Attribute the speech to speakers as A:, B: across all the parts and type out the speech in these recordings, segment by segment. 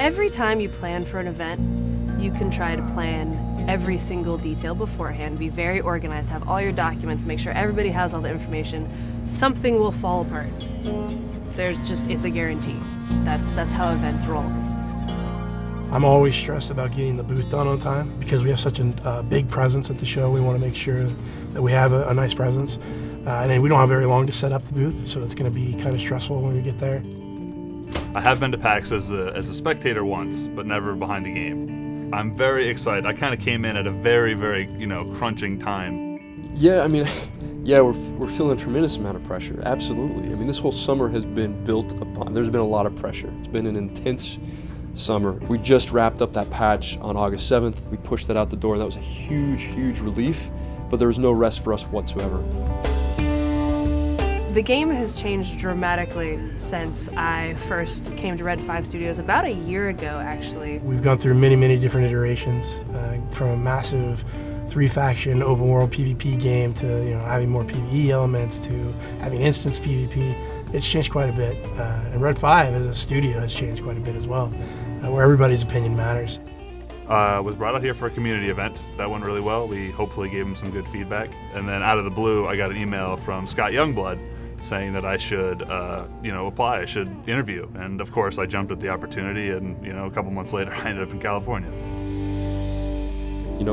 A: Every time you plan for an event, you can try to plan every single detail beforehand, be very organized, have all your documents, make sure everybody has all the information. Something will fall apart. It's a guarantee. That's how events roll.
B: I'm always stressed about getting the booth done on time because we have such a big presence at the show. We want to make sure that we have a nice presence. And then we don't have very long to set up the booth, so it's going to be kind of stressful when we get there.
C: I have been to PAX as a spectator once, but never behind a game. I'm very excited. I kind of came in at a very, very, crunching time.
D: Yeah, I mean, yeah, we're feeling a tremendous amount of pressure, absolutely. I mean, this whole summer has been built upon, there's been a lot of pressure. It's been an intense summer. We just wrapped up that patch on August 7th. We pushed that out the door, and that was a huge, huge relief, but there was no rest for us whatsoever.
A: The game has changed dramatically since I first came to Red 5 Studios about a year ago, actually.
B: We've gone through many, many different iterations, from a massive 3-faction open world PvP game to having more PvE elements to having instance PvP. It's changed quite a bit, and Red 5 as a studio has changed quite a bit as well, where everybody's opinion matters.
C: Was brought out here for a community event. That went really well. We hopefully gave him some good feedback. And then out of the blue, I got an email from Scott Youngblood saying that I should, apply, I should interview. And of course, I jumped at the opportunity, and a couple months later, I ended up in California.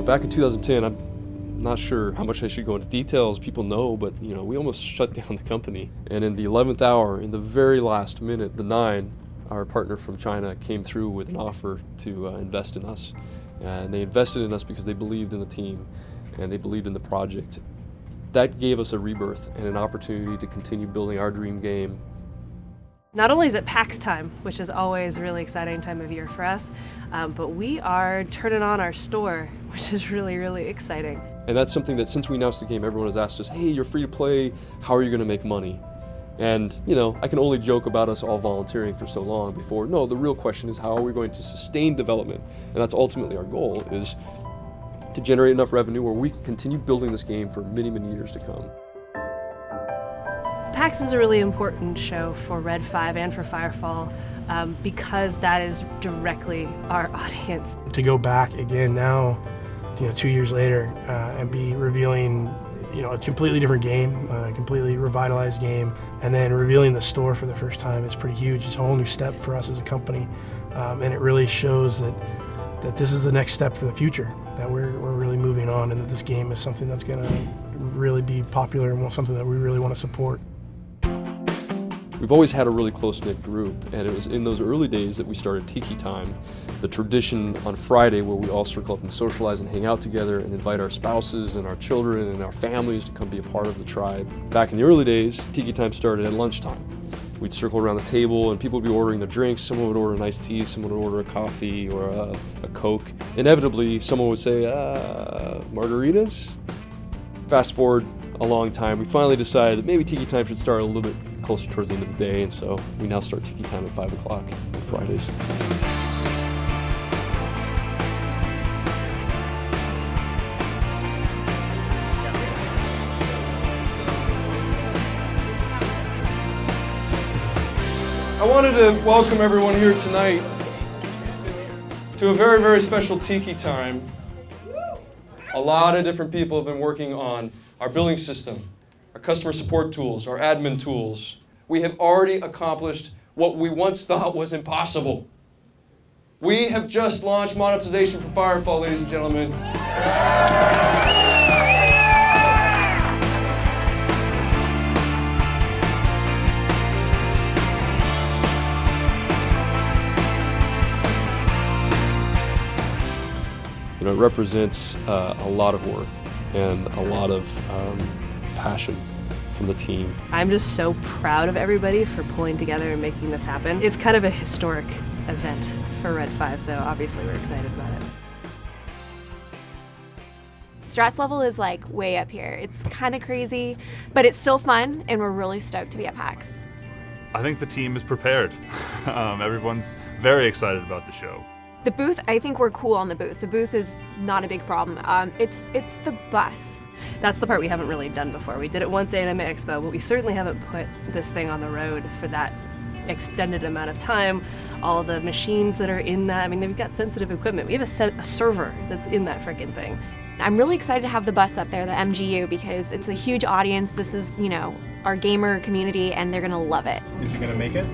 D: Back in 2010, I'm not sure how much I should go into details. People know, but we almost shut down the company. And in the 11th hour, in the very last minute, the 9, our partner from China, came through with an offer to invest in us. And they invested in us because they believed in the team and they believed in the project. That gave us a rebirth and an opportunity to continue building our dream game.
A: Not only is it PAX time, which is always a really exciting time of year for us, but we are turning on our store, which is really, really exciting.
D: And that's something that since we announced the game, everyone has asked us, hey, you're free to play, how are you going to make money? And, I can only joke about us all volunteering for so long before. No, the real question is how are we going to sustain development? And that's ultimately our goal, is to generate enough revenue where we can continue building this game for many, many years to come.
A: PAX is a really important show for Red 5 and for Firefall because that is directly our audience.
B: To go back again now, 2 years later, and be revealing a completely different game, a completely revitalized game, and then revealing the store for the first time is pretty huge. It's a whole new step for us as a company, and it really shows that this is the next step for the future, that we're really moving on, and that this game is something that's going to really be popular and something that we really want to support.
D: We've always had a really close-knit group, and it was in those early days that we started Tiki Time, the tradition on Friday where we all circle up and socialize and hang out together and invite our spouses and our children and our families to come be a part of the tribe. Back in the early days, Tiki Time started at lunchtime. We'd circle around the table and people would be ordering their drinks. Someone would order an iced tea, someone would order a coffee or a Coke. Inevitably, someone would say, margaritas? Fast forward a long time, we finally decided that maybe Tiki Time should start a little bit closer towards the end of the day, and so we now start Tiki Time at 5 o'clock on Fridays.
E: I wanted to welcome everyone here tonight to a very, very special Tiki Time. A lot of different people have been working on our billing system, our customer support tools, our admin tools. We have already accomplished what we once thought was impossible. We have just launched monetization for Firefall, ladies and gentlemen.
D: It represents a lot of work and a lot of passion from the team.
A: I'm just so proud of everybody for pulling together and making this happen. It's kind of a historic event for Red 5, so obviously we're excited about it.
F: Stress level is like way up here. It's kind of crazy, but it's still fun, and we're really stoked to be at PAX.
C: I think the team is prepared. Everyone's very excited about the show.
F: The booth, I think we're cool on the booth. The booth is not a big problem. It's the bus.
A: That's the part we haven't really done before. We did it once at Anime Expo, but we certainly haven't put this thing on the road for that extended amount of time, all the machines that are in that. I mean, they've got sensitive equipment. We have a server that's in that frickin' thing.
F: I'm really excited to have the bus up there, the MGU, because it's a huge audience. This is, you know, our gamer community, and they're gonna love it.
B: Is it gonna make it?